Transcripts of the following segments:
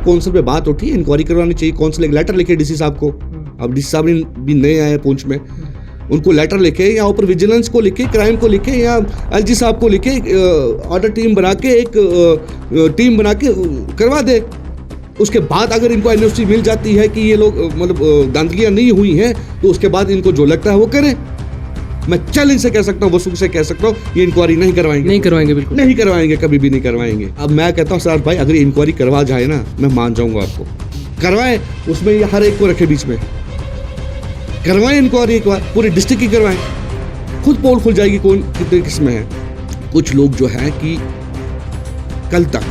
Council पे बात उठी, इंक्वायरी करवानी चाहिए। कौंसिल एक लेटर लिखे डीसी साहब को, अब डीसी साहब भी नए आए हैं पुंछ में, उनको लेटर लिखे या ऊपर विजिलेंस को लिखे, क्राइम को लिखे या एलजी साहब को लिखे, ऑर्डर टीम बना के एक टीम बना के करवा दे। उसके बाद अगर इनको एनओसी मिल जाती है कि ये लोग मतलब धांधलियाँ नहीं हुई हैं, तो उसके बाद इनको जो लगता है वो करें। मैं चैलेंज से कह सकता हूँ, वसूख से कह सकता हूँ, ये इंक्वायरी नहीं करवाएंगे, बिल्कुल नहीं करवाएंगे, कभी भी नहीं करवाएंगे। अब मैं कहता हूँ सर भाई, अगर इंक्वायरी करवा जाए ना, मैं मान जाऊंगा आपको, करवाएं, उसमें ये हर एक को रखे बीच में, करवाएं इंक्वायरी एक बार, पूरे डिस्ट्रिक्ट की करवाएं, खुद पोल खुल जाएगी कौन कितने किस्में है। कुछ लोग जो है कि कल तक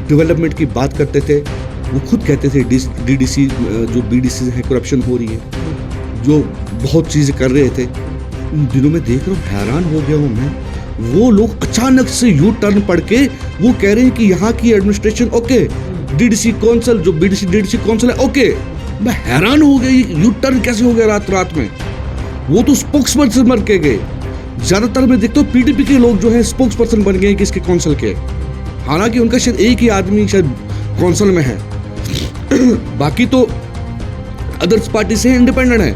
डेवलपमेंट की बात करते थे, वो खुद कहते थे डीडीसी जो बीडीसी है करप्शन हो रही है, जो बहुत चीज़ें कर रहे थे। इन दिनों में देख रहा हूँ, हैरान हो गया हूँ मैं। वो लोग अचानक से यू टर्न पड़ के वो कह रहे हैं कि यहाँ की एडमिनिस्ट्रेशन ओके, डीडीसी काउंसिल जो डीडीसी काउंसिल है ओके। मैं हैरान हो गया, यू टर्न कैसे हो गया रात में। वो तो स्पोक्स पर्सन बन के गए। ज्यादातर मैं देखता हूँ पीडीपी के लोग जो है स्पोक्स पर्सन बन गए किसके काउंसिल के, हालांकि उनका शायद एक ही आदमी शायद काउंसिल में है बाकी तो अदर्स पार्टी से इंडिपेंडेंट है।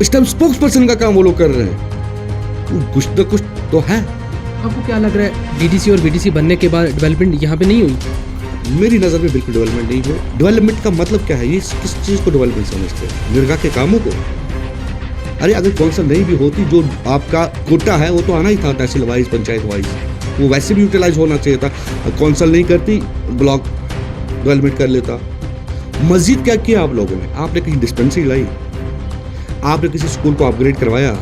इस टाइम स्पोक्स पर्सन का काम वो लोग कर रहे हैं, कुछ न कुछ तो है। आपको क्या लग रहा है, डीडीसी और बीडीसी बनने के बाद डेवलपमेंट यहाँ पे नहीं हुई? मेरी नज़र में बिल्कुल डेवलपमेंट नहीं हुई। डेवलपमेंट का मतलब क्या है, ये किस चीज़ को डेवलपमेंट समझते हैं? निर्गा के कामों को? अरे अगर काउंसिल नहीं भी होती, जो आपका कोटा है वो तो आना ही था, तहसील वाइज, पंचायत वाइज, वो वैसे भी यूटिलाइज होना चाहिए था। काउंसिल नहीं करती, ब्लॉक डेवलपमेंट कर लेता। मस्जिद क्या किया आप लोगों ने? आपने कहीं डिस्पेंसरी लाई, आपने किसी स्कूल को अपग्रेड करवाया,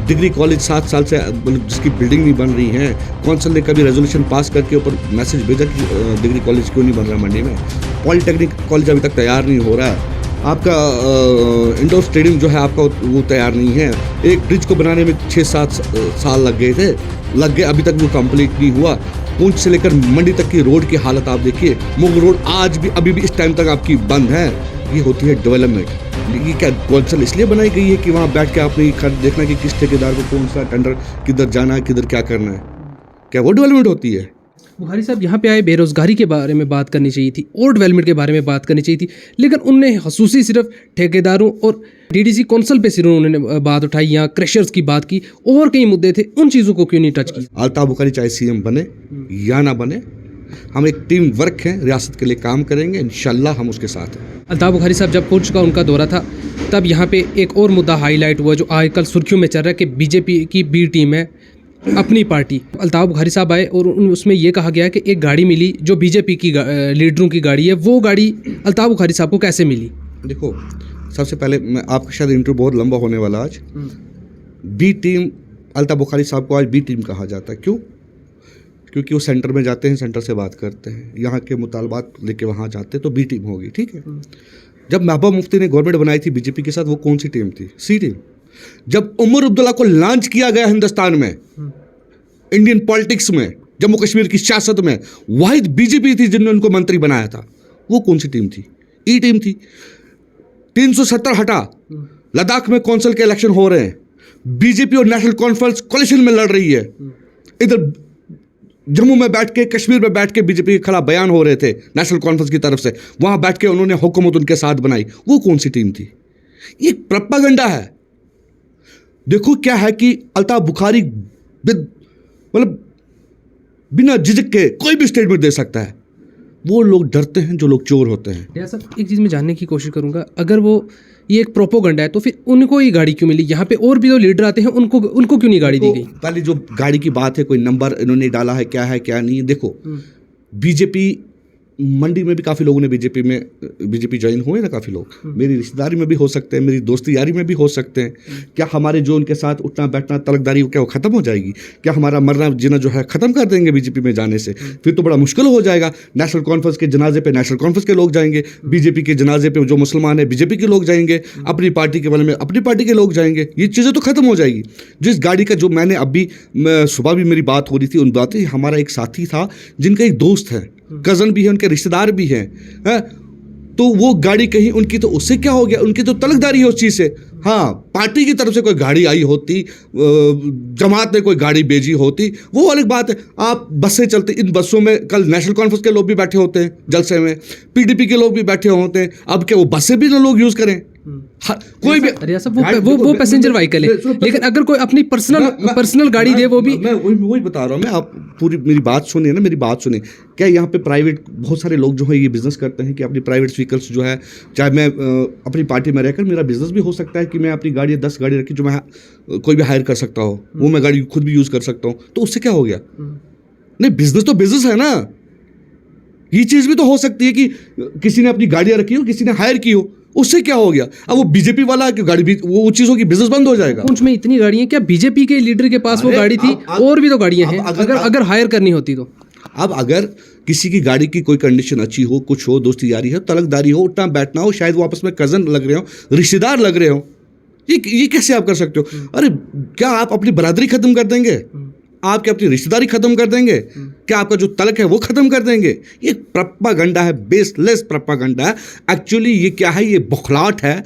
डिग्री कॉलेज 7 साल से जिसकी बिल्डिंग नहीं बन रही है, काउंसिल ने कभी रेजोल्यूशन पास करके ऊपर मैसेज भेजा कि डिग्री कॉलेज क्यों नहीं बन रहा मंडी में? पॉलिटेक्निक कॉलेज अभी तक तैयार नहीं हो रहा है। आपका इंडोर स्टेडियम जो है आपका वो तैयार नहीं है। एक ब्रिज को बनाने में 6-7 साल लग गए, अभी तक वो कंप्लीट नहीं हुआ। पुंछ से लेकर मंडी तक की रोड की हालत आप देखिए, मुग रोड आज भी अभी भी इस टाइम तक आपकी बंद है। ये होती है डेवलपमेंट। ये क्या काउंसिल इसलिए बनाई गई है कि वहाँ बैठ के आपने देखना कि किस ठेकेदार को कौन सा टेंडर किधर जाना है, किधर क्या करना है? क्या वो डेवलपमेंट होती है? बुखारी साहब यहाँ पे आए, बेरोजगारी के बारे में बात करनी चाहिए थी और डेवलपमेंट के बारे में बात करनी चाहिए थी, लेकिन उनने खसूसी सिर्फ ठेकेदारों और डीडीसी काउंसिल पे सिर्फ उन्होंने बात उठाई, यहाँ क्रशर्स की बात की, और कई मुद्दे थे, उन चीज़ों को क्यों नहीं टच किया? अल्ताफ बुखारी चाहे सीएम बने या ना बने, हम एक टीम वर्क है, रियासत के लिए काम करेंगे, इंशाल्लाह हम उसके साथ हैं। अल्ताफ बुखारी साहब जब पुंछ का उनका दौरा था, तब यहाँ पे एक और मुद्दा हाईलाइट हुआ जो आजकल सुर्खियों में चल रहा है कि बीजेपी की बी टीम है, अपनी पार्टी। अल्ताफ बुखारी साहब आए और उसमें ये कहा गया कि एक गाड़ी मिली जो बीजेपी की लीडरों की गाड़ी है, वो गाड़ी अल्ताफ बुखारी साहब को कैसे मिली? देखो, सबसे पहले मैं आपका शायद इंटरव्यू बहुत लंबा होने वाला आज। बी टीम, अल्ताफ बुखारी साहब को आज बी टीम कहा जाता है, क्यों? क्योंकि वो सेंटर में जाते हैं, सेंटर से बात करते हैं, यहाँ के मुतालबात लेके वहाँ जाते हैं, तो बी टीम होगी, ठीक है। जब महबूबा मुफ्ती ने गवर्नमेंट बनाई थी बीजेपी के साथ, वो कौन सी टीम थी? सी टीम। जब उमर अब्दुल्ला को लॉन्च किया गया हिंदुस्तान में, इंडियन पॉलिटिक्स में, जम्मू कश्मीर की सियासत में, वाहिद बीजेपी थी जिन्होंने उनको मंत्री बनाया था, वो कौन सी टीम थी? ई टीम थी। 370 हटा, लद्दाख में काउंसिल के इलेक्शन हो रहे हैं, बीजेपी और नेशनल कॉन्फ्रेंस कोलिशन में लड़ रही है, इधर जम्मू में बैठ के, कश्मीर में बैठ के बीजेपी के खिलाफ बयान हो रहे थे नेशनल कॉन्फ्रेंस की तरफ से, वहां बैठ के उन्होंने हुकूमत उनके साथ बनाई, वो कौन सी टीम थी? ये प्रोपेगेंडा है। देखो क्या है कि अल्ताफ बुखारी मतलब बिना झिझक के कोई भी स्टेटमेंट दे सकता है। वो लोग डरते हैं जो लोग चोर होते हैं। या सर, एक चीज़ मैं जानने की कोशिश करूंगा, अगर वो ये एक प्रोपोगंडा है तो फिर उनको ही गाड़ी क्यों मिली? यहाँ पे और भी जो लीडर आते हैं उनको क्यों नहीं गाड़ी दी गई? पहले जो गाड़ी की बात है, कोई नंबर इन्होंने डाला है क्या नहीं, देखो बीजेपी मंडी में भी काफ़ी लोगों ने बीजेपी ज्वाइन हुए ना, काफ़ी लोग मेरी रिश्तेदारी में भी हो सकते हैं, मेरी दोस्ती यारी में भी हो सकते हैं। क्या हमारे जो उनके साथ उठना बैठना तलकदारी क्या वो ख़त्म हो जाएगी? क्या हमारा मरना जीना जो है ख़त्म कर देंगे बीजेपी में जाने से? फिर तो बड़ा मुश्किल हो जाएगा। नेशनल कॉन्फ्रेंस के जनाजे पे नेशनल कॉन्फ्रेंस के लोग जाएंगे, बीजेपी के जनाजे पे जो मुसलमान है बीजेपी के लोग जाएंगे, अपनी पार्टी के बारे में अपनी पार्टी के लोग जाएंगे, ये चीज़ें तो ख़त्म हो जाएगी। जिस गाड़ी का जो मैंने अभी सुबह भी मेरी बात हो रही थी, उन बातें हमारा एक साथी था जिनका एक दोस्त है, कज़न भी है, उनके रिश्तेदार भी हैं, तो वो गाड़ी कहीं उनकी, तो उससे क्या हो गया, उनकी तो तलकदारी है उस चीज़ से। हाँ, पार्टी की तरफ से कोई गाड़ी आई होती, जमात ने कोई गाड़ी भेजी होती, वो अलग बात है। आप बसें चलती, इन बसों में कल नेशनल कॉन्फ्रेंस के लोग भी बैठे होते हैं जलसे में, पीडीपी के लोग भी बैठे होते हैं। अब क्या वो बसें भी ना लोग यूज़ करें? हाँ, कोई भी वो पैसेंजर व्हीकल है, लेकिन अगर कोई अपनी पर्सनल गाड़ी दे, वो भी मैं वही बता रहा हूँ। मैं आप पूरी मेरी बात सुनिए ना, मेरी बात सुनिए। क्या यहाँ पे प्राइवेट बहुत सारे लोग जो है ये बिजनेस करते हैं कि अपनी प्राइवेट व्हीकल्स जो है, चाहे मैं अपनी पार्टी में रहकर मेरा बिजनेस भी हो सकता है कि मैं अपनी गाड़ी 10 गाड़ी रखी जो मैं कोई भी हायर कर सकता हो, वो मैं गाड़ी खुद भी यूज़ कर सकता हूँ, तो उससे क्या हो गया? नहीं, बिजनेस तो बिजनेस है ना। ये चीज़ भी तो हो सकती है कि किसी ने अपनी गाड़ियाँ रखी हो, किसी ने हायर की हो, उससे क्या हो गया? अब वो बीजेपी वाला की गाड़ी भी, वो चीज़ होगी, बिजनेस बंद हो जाएगा। पुंछ में इतनी गाड़ियां, क्या बीजेपी के लीडर के पास वो गाड़ी थी? और भी तो गाड़ियां हैं, अगर हायर करनी होती तो। अब अगर किसी की गाड़ी की कोई कंडीशन अच्छी हो, कुछ हो, दोस्ती यारी हो, तलकदारी हो, उठना बैठना हो, शायद वो आपस में कजन लग रहे हो, रिश्तेदार लग रहे हो, ये कैसे आप कर सकते हो? अरे क्या आप अपनी बरादरी खत्म कर देंगे? आप क्या अपनी रिश्तेदारी खत्म कर देंगे? क्या आपका जो तलक है वो खत्म कर देंगे? ये प्रोपेगेंडा है, बेसलेस प्रोपेगेंडा है। एक्चुअली ये क्या है? ये बौखलाहट है।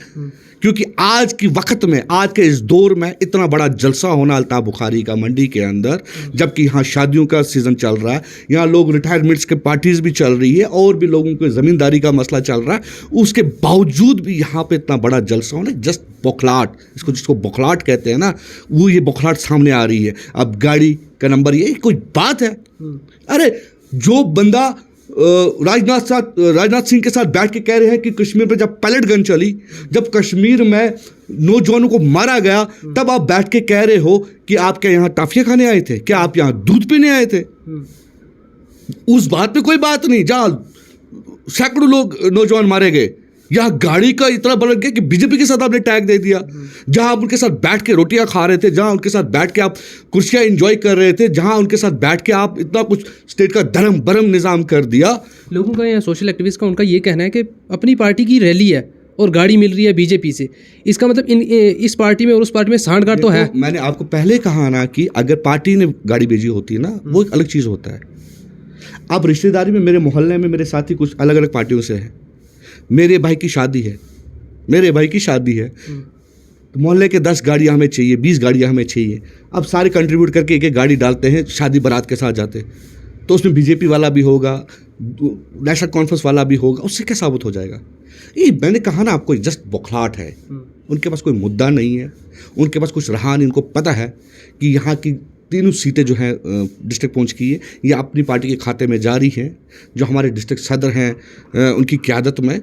क्योंकि आज की वक्त में, आज के इस दौर में इतना बड़ा जलसा होना अल्ताफ बुखारी का मंडी के अंदर, जबकि यहाँ शादियों का सीज़न चल रहा है, यहाँ लोग रिटायरमेंट्स के पार्टीज भी चल रही है, और भी लोगों को ज़मींदारी का मसला चल रहा है, उसके बावजूद भी यहाँ पे इतना बड़ा जलसा होना, जस्ट बौखलाहट, जिसको बौखलाहट कहते हैं ना, वो ये बौखलाहट सामने आ रही है। अब गाड़ी का नंबर, ये कोई बात है? अरे जो बंदा राजनाथ सिंह के साथ बैठ के कह रहे हैं कि कश्मीर में जब पैलेट गन चली, जब कश्मीर में नौजवानों को मारा गया, तब आप बैठ के कह रहे हो कि आप क्या यहाँ टाफियाँ खाने आए थे? क्या आप यहाँ दूध पीने आए थे? उस बात पे कोई बात नहीं। जहाँ सैकड़ों लोग नौजवान मारे गए, यहाँ गाड़ी का इतना बढ़ गया कि बीजेपी के साथ आपने टैग दे दिया। जहां आप उनके साथ बैठ के रोटियां खा रहे थे, जहां उनके साथ बैठ के आप कुर्सियां एंजॉय कर रहे थे, जहां उनके साथ बैठ के आप इतना कुछ स्टेट का धर्म बरम निज़ाम कर दिया। लोगों का, या सोशल एक्टिविस्ट का, उनका ये कहना है कि अपनी पार्टी की रैली है और गाड़ी मिल रही है बीजेपी से, इसका मतलब इस पार्टी में और उस पार्टी में सांठगांठ तो है। मैंने आपको पहले कहा ना कि अगर पार्टी ने गाड़ी भेजी होती है ना, वो एक अलग चीज़ होता है। अब रिश्तेदारी में, मेरे मोहल्ले में मेरे साथी कुछ अलग अलग पार्टियों से हैं। मेरे भाई की शादी है, तो मोहल्ले के 10 गाड़ियाँ हमें चाहिए, 20 गाड़ियाँ हमें चाहिए। अब सारे कंट्रीब्यूट करके एक एक गाड़ी डालते हैं, शादी बारात के साथ जाते, तो उसमें बीजेपी वाला भी होगा, नेशनल कॉन्फ्रेंस वाला भी होगा। उससे क्या साबित हो जाएगा? ये मैंने कहा ना आपको, जस्ट बौखलाहट है। उनके पास कोई मुद्दा नहीं है, उनके पास कुछ रहा नहीं। उनको पता है कि यहाँ की 3 सीटें जो हैं डिस्ट्रिक्ट पुंछ की है, ये अपनी पार्टी के खाते में जारी हैं। जो हमारे डिस्ट्रिक्ट सदर हैं उनकी क़यादत में,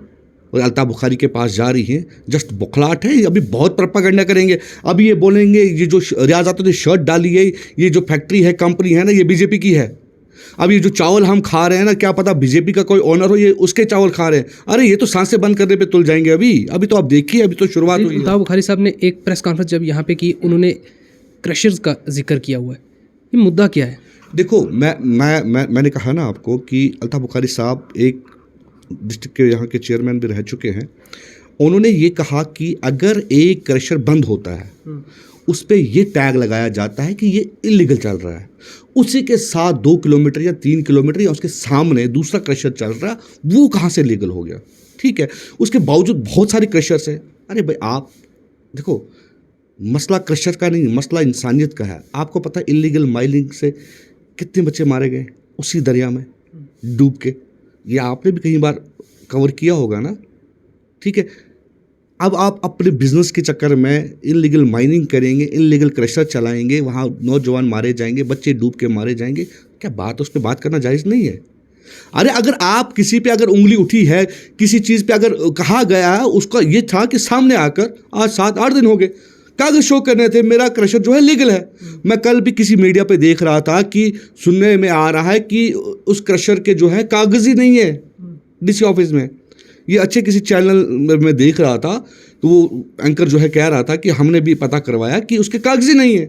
और अल्ताफ बुखारी के पास जा रही हैं। जस्ट बौखलाहट है। अभी बहुत प्रोपेगेंडा करेंगे। अभी ये बोलेंगे ये जो रियासतों ने शर्ट डाली है, ये जो फैक्ट्री है, कंपनी है ना, ये बीजेपी की है। अब ये जो चावल हम खा रहे हैं ना, क्या पता बीजेपी का कोई ओनर हो, ये उसके चावल खा रहे हैं। अरे ये तो सांसें बंद करने पे तुल जाएंगे। अभी तो आप देखिए, अभी तो शुरुआत हुई है। अल्ताफ बुखारी साहब ने एक प्रेस कॉन्फ्रेंस जब यहाँ पे की, उन्होंने क्रशर्स का जिक्र किया हुआ है। ये मुद्दा क्या है? देखो, मैंने कहा ना आपको कि अल्ताफ बुखारी साहब एक डिस्ट्रिक्ट के यहाँ के चेयरमैन भी रह चुके हैं। उन्होंने ये कहा कि अगर एक क्रशर बंद होता है, उस पर ये टैग लगाया जाता है कि ये इलीगल चल रहा है, उसी के साथ 2 किलोमीटर या 3 किलोमीटर या उसके सामने दूसरा क्रशर चल रहा है, वो कहाँ से लीगल हो गया? ठीक है, उसके बावजूद बहुत सारे क्रशर्स हैं। अरे भाई, आप देखो, मसला क्रशर का नहीं, मसला इंसानियत का है। आपको पता है इलीगल माइनिंग से कितने बच्चे मारे गए उसी दरिया में डूब के? ये आपने भी कई बार कवर किया होगा ना। ठीक है, अब आप अपने बिजनेस के चक्कर में इलीगल माइनिंग करेंगे, इलीगल क्रशर चलाएंगे, वहाँ नौजवान मारे जाएंगे, बच्चे डूब के मारे जाएंगे। क्या बात, उस पर बात करना जायज़ नहीं है? अरे अगर आप किसी पे अगर उंगली उठी है, किसी चीज़ पे अगर कहा गया है, उसका ये था कि सामने आकर आज 7-8 दिन हो गए, कागज शो करने थे, मेरा क्रशर जो है लीगल है। मैं कल भी किसी मीडिया पे देख रहा था कि सुनने में आ रहा है कि उस क्रशर के जो है कागज ही नहीं है डीसी ऑफिस में। ये अच्छे किसी चैनल में देख रहा था, तो वो एंकर जो है कह रहा था कि हमने भी पता करवाया कि उसके कागज ही नहीं है,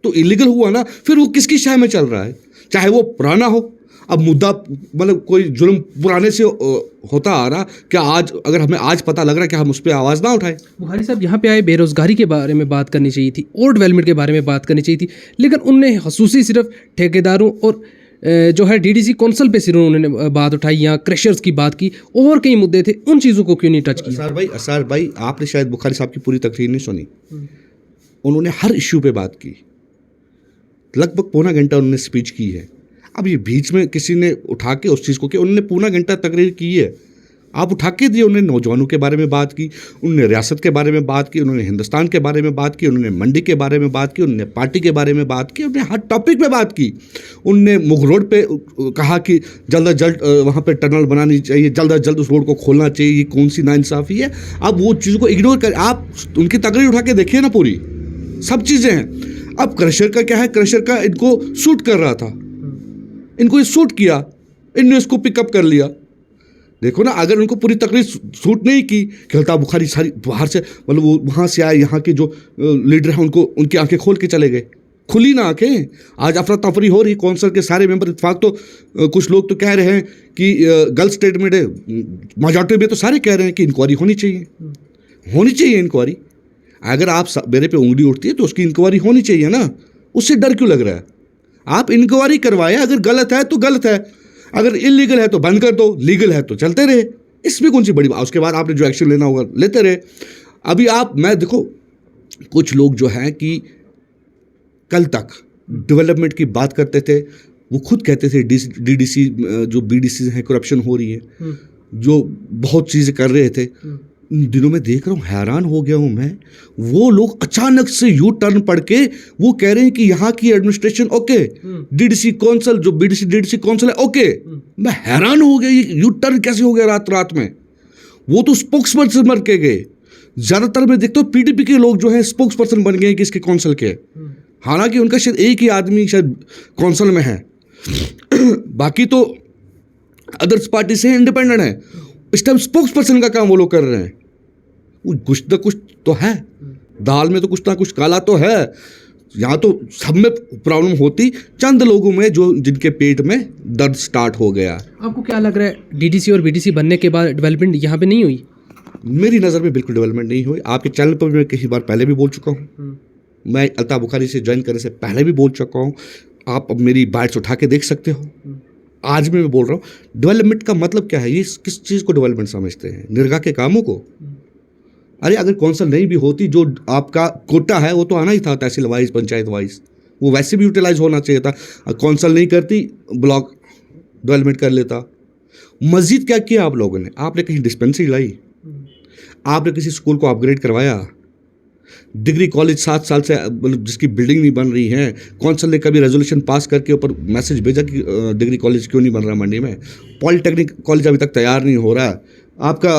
तो इलीगल हुआ ना। फिर वो किसकी शाह में चल रहा है, चाहे वो पुराना हो। अब मुद्दा मतलब कोई जुल्म पुराने से होता आ रहा, क्या आज अगर हमें आज पता लग रहा है कि हम उस पर आवाज़ ना उठाएं? बुखारी साहब यहाँ पे आए, बेरोज़गारी के बारे में बात करनी चाहिए थी और डेवलपमेंट के बारे में बात करनी चाहिए थी, लेकिन उनने खसूसी सिर्फ ठेकेदारों और जो है डीडीसी कौंसल पे सिर्फ उन्होंने बात उठाई या क्रशर्स की बात की, और कई मुद्दे थे, उन चीज़ों को क्यों नहीं टच किया? असार भाई आपने शायद बुखारी साहब की पूरी तकरीर नहीं सुनी। उन्होंने हर इश्यू पे बात की, लगभग पौना घंटा उन्होंने स्पीच की है। अब ये बीच में किसी ने उठा के उस चीज़ को, कि उन्होंने पौना घंटा तकरीर की है, आप उठा के दिए। उन्होंने नौजवानों के बारे में बात की, उन्होंने रियासत के बारे में बात की, उन्होंने हिंदुस्तान के बारे में बात की, उन्होंने मंडी के बारे में बात की, उन्होंने पार्टी के बारे में बात की, उन्होंने हर टॉपिक पे बात की। उन्होंने मुग रोड पे कहा कि जल्द अज जल्द वहाँ पे टनल बनानी चाहिए, जल्द अज जल्द उस रोड को खोलना चाहिए। ये कौन सी नाइंसाफ़ी है? अब वो चीज़ को इग्नोर कर, आप उनकी तकरीर उठा के देखिए ना, पूरी सब चीज़ें हैं। अब क्रशर का क्या है, क्रशर का इनको सूट कर रहा था, इनको ये सूट किया, इनने इसको पिकअप कर लिया। देखो ना, अगर उनको पूरी तकरीर सूट नहीं की कि अल्ताफ बुखारी सारी बाहर से, मतलब वो वहाँ से आए, यहाँ के जो लीडर हैं उनको उनकी आंखें खोल के चले गए, खुली ना आंखें। आज अफरा तफरी हो रही, कौंसल के सारे मेंबर, इत्तेफाक तो कुछ लोग तो कह रहे हैं कि गलत स्टेटमेंट है, मेजॉरिटी में तो सारे कह रहे हैं कि इंक्वायरी होनी चाहिए इंक्वायरी। अगर आप मेरे पे उंगली उठती है तो उसकी इंक्वायरी होनी चाहिए ना, उससे डर क्यों लग रहा है? आप इंक्वायरी करवाएं, अगर गलत है तो गलत है, अगर इलीगल है तो बंद कर दो, लीगल है तो चलते रहे, इसमें कौन सी बड़ी बात। उसके बाद आपने जो एक्शन लेना होगा लेते रहे। अभी मैं देखो, कुछ लोग जो हैं कि कल तक डेवलपमेंट की बात करते थे, वो खुद कहते थे डीडीसी जो बीडीसी हैं करप्शन हो रही है, जो बहुत चीज़ें कर रहे थे। इन दिनों में देख रहा हूँ, हैरान हो गया हूँ मैं, वो लोग अचानक से यू टर्न पढ़ के वो कह रहे हैं कि यहाँ की एडमिनिस्ट्रेशन ओके, डीडीसी कौंसल जो डीडीसी कौंसल है ओके। मैं हैरान हो गया, ये यू टर्न कैसे हो गया रात में। वो तो स्पोक्स पर्सन बन के गए। ज़्यादातर मैं देखता हूँ पीडीपी के लोग जो हैं स्पोक्स पर्सन बन गए किसके कौंसल के, हालांकि उनका शायद एक ही आदमी शायद कौंसल में है, बाकी तो अदर्स पार्टी से इंडिपेंडेंट है। इस टाइम स्पोक्स पर्सन का काम वो लोग कर रहे हैं। कुछ ना कुछ तो है, दाल में तो कुछ ना कुछ काला तो है। यहाँ तो सब में प्रॉब्लम होती, चंद लोगों में जो जिनके पेट में दर्द स्टार्ट हो गया। आपको क्या लग रहा है, डीडीसी और बीडीसी बनने के बाद डेवलपमेंट यहाँ पे नहीं हुई? मेरी नज़र में बिल्कुल डेवलपमेंट नहीं हुई। आपके चैनल पर मैं कई बार पहले भी बोल चुका हूँ, मैं अल्ताफ बुखारी से ज्वाइन करने से पहले भी बोल चुका हूँ। आप अब मेरी बाइट्स उठा के देख सकते हो। आज भी मैं बोल रहा हूँ, डेवलपमेंट का मतलब क्या है? ये किस चीज़ को डेवलपमेंट समझते हैं? निर्गा के कामों को? अरे अगर कौंसल नहीं भी होती, जो आपका कोटा है वो तो आना ही था, तहसील वाइज, पंचायत वाइज, वो वैसे भी यूटिलाइज होना चाहिए था। कौंसल नहीं करती, ब्लॉक डेवलपमेंट कर लेता। मस्जिद क्या किया आप लोगों ने? आपने कहीं डिस्पेंसरी लाई? आपने किसी स्कूल को अपग्रेड करवाया? डिग्री कॉलेज 7 साल से मतलब जिसकी बिल्डिंग नहीं बन रही है, कौंसल ने कभी रेजोल्यूशन पास करके ऊपर मैसेज भेजा कि डिग्री कॉलेज क्यों नहीं बन रहा मंडी में? पॉलिटेक्निक कॉलेज अभी तक तैयार नहीं हो रहा। आपका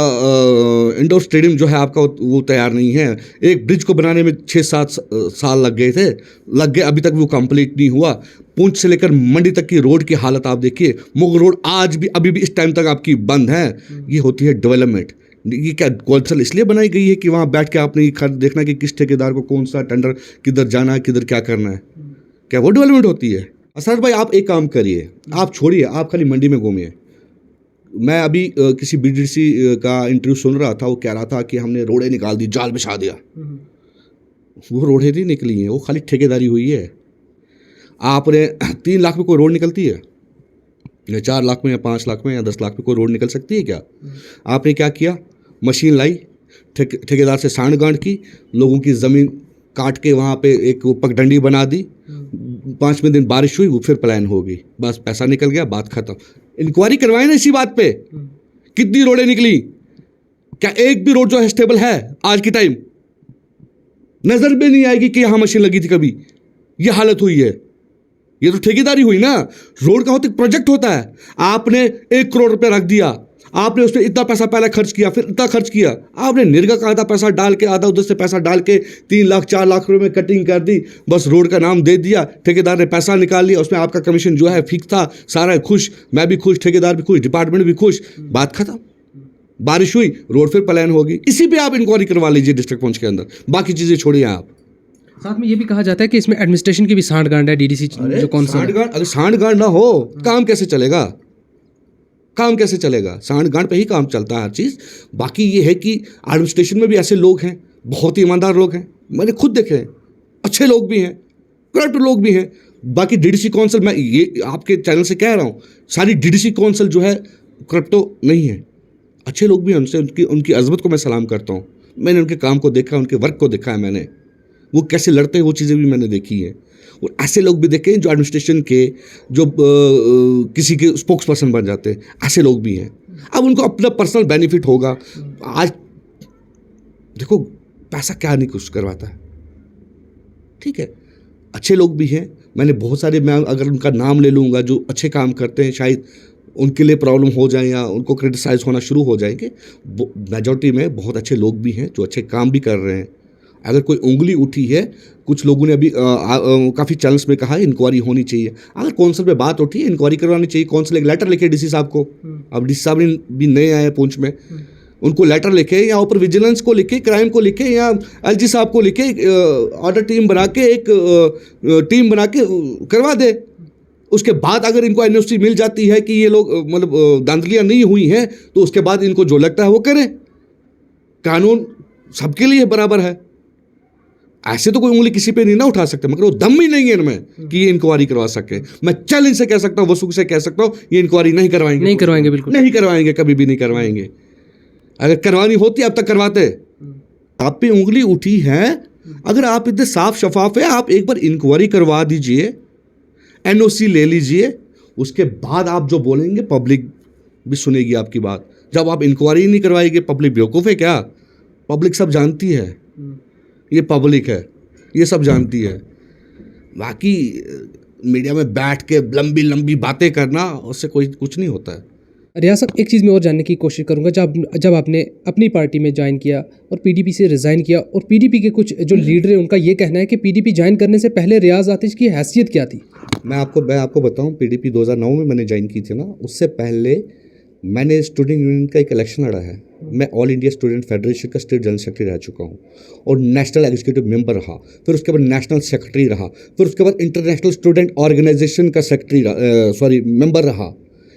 इंडोर स्टेडियम जो है आपका वो तैयार नहीं है। एक ब्रिज को बनाने में 6-7 साल लग गए, अभी तक वो कंप्लीट नहीं हुआ। पुंछ से लेकर मंडी तक की रोड की हालत आप देखिए, मुग रोड आज भी अभी भी इस टाइम तक आपकी बंद है। ये होती है डेवलपमेंट। ये क्या कौंसल इसलिए बनाई गई है कि वहाँ बैठ के आपने देखना कि किस ठेकेदार को कौन सा टेंडर किधर जाना है, किधर क्या करना है? क्या वो डेवलपमेंट होती है? असर भाई आप एक काम करिए, आप छोड़िए, आप खाली मंडी में घूमिए। मैं अभी किसी बीडीसी का इंटरव्यू सुन रहा था, वो कह रहा था कि हमने रोडें निकाल दी, जाल बिछा दिया। वो रोडें नहीं निकली हैं, वो खाली ठेकेदारी हुई है। आपने 3 लाख में कोई रोड निकलती है? या 4 लाख में या 5 लाख में या 10 लाख में कोई रोड निकल सकती है क्या? आपने क्या किया? मशीन लाई, ठेकेदार से सांड गांठ की, लोगों की ज़मीन काट के वहाँ पे एक पगडंडी बना दी। 5वें दिन बारिश हुई, वो फिर पलायन हो गई, बस पैसा निकल गया, बात खत्म। इंक्वायरी करवाए ना इसी बात पे, कितनी रोडें निकली? क्या एक भी रोड जो है स्टेबल है आज की टाइम? नजर में नहीं आएगी कि यहाँ मशीन लगी थी कभी, ये हालत हुई है। ये तो ठेकेदारी हुई ना। रोड का होता प्रोजेक्ट होता है, आपने 1 करोड़ रुपया रख दिया, आपने उसमें इतना पैसा पहले खर्च किया, फिर इतना खर्च किया, आपने निर्गा का आधा पैसा डाल के, आधा उधर से पैसा डाल के 3 लाख 4 लाख रुपए में कटिंग कर दी, बस रोड का नाम दे दिया, ठेकेदार ने पैसा निकाल लिया, उसमें आपका कमीशन जो है फिक्स था, सारा खुश, मैं भी खुश, ठेकेदार भी खुश, डिपार्टमेंट भी खुश, बात खत्म। बारिश हुई, रोड फिर पलायन होगी। इसी पे आप इंक्वायरी करवा लीजिए डिस्ट्रिक्ट पुंछ के अंदर, बाकी चीज़ें छोड़िए आप। साथ में ये भी कहा जाता है कि इसमें एडमिनिस्ट्रेशन की भी सांठ-गांठ है, डीडीसी जो कौंसल है। अगर सांठ-गांठ ना हो काम कैसे चलेगा? काम कैसे चलेगा? सांठ-गांठ पे ही काम चलता है हर चीज़। बाकी ये है कि एडमिनिस्ट्रेशन में भी ऐसे लोग हैं, बहुत ही ईमानदार लोग हैं, मैंने खुद देखे हैं, अच्छे लोग भी हैं, करप्ट लोग भी हैं, बाकी डीडीसी काउंसिल, मैं ये आपके चैनल से कह रहा हूँ, सारी डीडीसी काउंसिल जो है करप्ट तो नहीं है, अच्छे लोग भी हैं, उनसे उनकी अजमत को मैं सलाम करता हूँ। मैंने उनके काम को देखा, उनके वर्क को देखा है मैंने, वो कैसे लड़ते हैं वो चीज़ें भी मैंने देखी हैं। और ऐसे लोग भी देखे हैं जो एडमिनिस्ट्रेशन के जो किसी के स्पोक्स पर्सन बन जाते हैं, ऐसे लोग भी हैं। अब उनको अपना पर्सनल बेनिफिट होगा। आज देखो पैसा क्या नहीं कुछ करवाता है, ठीक है, अच्छे लोग भी हैं। मैंने बहुत सारे, मैं अगर उनका नाम ले लूँगा जो अच्छे काम करते हैं, शायद उनके लिए प्रॉब्लम हो जाए या उनको क्रिटिसाइज होना शुरू हो जाएंगे। मेजॉरिटी में बहुत अच्छे लोग भी हैं जो अच्छे काम भी कर रहे हैं। अगर कोई उंगली उठी है, कुछ लोगों ने अभी काफ़ी चैनल्स में कहा इंक्वायरी होनी चाहिए। अगर कौंसिल पे बात उठी है, इंक्वायरी करवानी चाहिए। कौंसिल एक लेटर लिखे डीसी साहब को, अब डीसी साहब भी नए आए हैं पुंछ में, उनको लेटर लिखे या ऊपर विजिलेंस को लिखे, क्राइम को लिखे या एलजी साहब को लिखे, ऑर्डर टीम बना के एक टीम बना के करवा दे। उसके बाद अगर इनको एनओसी मिल जाती है कि ये लोग मतलब धांधलियाँ नहीं हुई हैं, तो उसके बाद इनको जो लगता है वो करें। कानून सबके लिए बराबर है, ऐसे तो कोई उंगली किसी पे नहीं ना उठा सकते, मगर वो दम ही नहीं है इनमें कि ये इंक्वायरी करवा सके। मैं चैलेंज से कह सकता हूँ, वसूख से कह सकता हूँ, ये इंक्वायरी नहीं करवाएंगे, बिल्कुल नहीं करवाएंगे, कभी भी नहीं करवाएंगे। अगर करवानी होती अब तक करवाते। आप पे उंगली उठी है, अगर आप इतने साफ शफाफ है, आप एक बार इंक्वायरी करवा दीजिए, एनओसी ले लीजिए, उसके बाद आप जो बोलेंगे पब्लिक भी सुनेगी आपकी बात। जब आप इंक्वायरी नहीं करवाएंगे, पब्लिक बेवकूफ़ है क्या? पब्लिक सब जानती है, ये पब्लिक है, ये सब जानती है। बाकी मीडिया में बैठ के लंबी लंबी बातें करना, उससे कोई कुछ नहीं होता है। रियासत, एक चीज़ मैं और जानने की कोशिश करूंगा, जब आपने अपनी पार्टी में ज्वाइन किया और पीडीपी से रिज़ाइन किया, और पीडीपी के कुछ जो लीडर हैं उनका ये कहना है कि पीडीपी ज्वाइन करने से पहले रियाज आतिश की हैसियत क्या थी? मैं आपको बताऊं, पीडीपी 2009 में मैंने ज्वाइन की थी ना, उससे पहले मैंने स्टूडेंट यूनियन का एक इलेक्शन लड़ा है। मैं ऑल इंडिया स्टूडेंट फेडरेशन का स्टेट जनरल सेक्रेटरी रह चुका हूँ और नेशनल एग्जीक्यूटिव मेंबर रहा, फिर उसके बाद नेशनल सेक्रेटरी रहा, फिर उसके बाद इंटरनेशनल स्टूडेंट ऑर्गेनाइजेशन का सेक्रेटरी मेंबर रहा।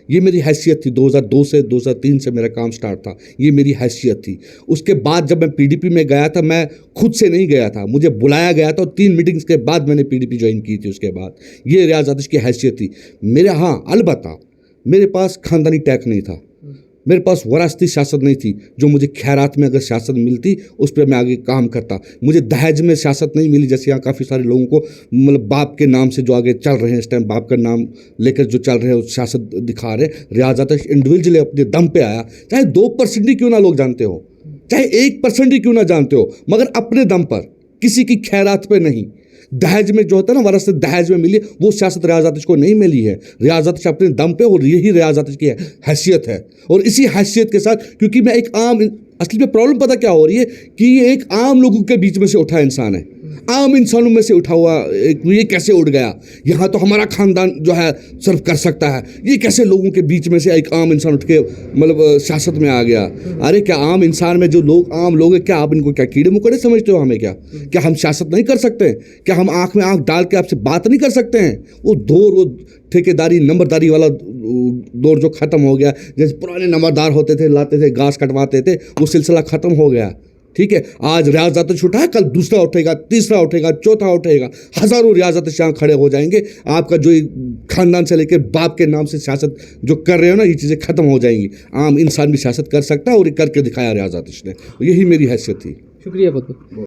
ये मेरी हैसियत थी। 2002 से 2003 से मेरा काम स्टार्ट था, ये मेरी हैसियत थी। उसके बाद जब मैं पीडीपी में गया था, मैं खुद से नहीं गया था, मुझे बुलाया गया था और 3 मीटिंग्स के बाद मैंने पीडीपी ज्वाइन की थी। उसके बाद ये रियाज आतिश की हैसियत थी मेरे। हाँ, अलबत्ता मेरे पास खानदानी टैग नहीं था, मेरे पास वरासती सियासत नहीं थी। जो मुझे खैरात में अगर सियासत मिलती, उस पर मैं आगे काम करता। मुझे दहेज में सियासत नहीं मिली, जैसे यहाँ काफ़ी सारे लोगों को मतलब बाप के नाम से जो आगे चल रहे हैं इस टाइम, बाप का नाम लेकर जो चल रहे हैं, सियासत दिखा रहे। रियाज आतिश इंडिविजुअली अपने दम पे आया, चाहे 2% ही क्यों ना लोग जानते हो, चाहे 1% ही क्यों ना जानते हो, मगर अपने दम पर, किसी की खैरात पे नहीं। दहेज में जो होता है ना, वरासत दहेज में मिली, वो सियासत रियाज आतिश को नहीं मिली है। रियाज आतिश अपने दम पे, और यही रियाज आतिश की हैसियत है। और इसी हैसियत के साथ, क्योंकि मैं एक आम, असली में प्रॉब्लम पता क्या हो रही है कि ये एक आम लोगों के बीच में से उठा इंसान है, आम इंसानों में से उठा हुआ। ये कैसे उड़ गया? यहाँ तो हमारा खानदान जो है सर्व कर सकता है, ये कैसे लोगों के बीच में से एक आम इंसान उठ के मतलब सियासत में आ गया? अरे क्या आम इंसान में जो लोग आम लोग हैं, क्या आप इनको क्या कीड़े मकोड़े समझते हो? हमें क्या हम सियासत नहीं कर सकते? क्या हम आँख में आँख डाल के आपसे बात नहीं कर सकते हैं? वो दौर, वो ठेकेदारी नंबरदारी वाला दौर जो ख़त्म हो गया, जैसे पुराने नंबरदार होते थे, लाते थे, घास कटवाते थे, वो सिलसिला ख़त्म हो गया। ठीक है, आज रियाज आतिश उठा है, कल दूसरा उठेगा, तीसरा उठेगा, चौथा उठेगा, हज़ारों रियाज आतिश यहाँ खड़े हो जाएंगे। आपका जो खानदान से लेकर बाप के नाम से सियासत जो कर रहे हो ना, ये चीज़ें ख़त्म हो जाएंगी। आम इंसान भी सियासत कर सकता है, और ये करके दिखाया रियाज आतिश ने। यही मेरी हैसियत थी। शुक्रिया बहुत बहुत।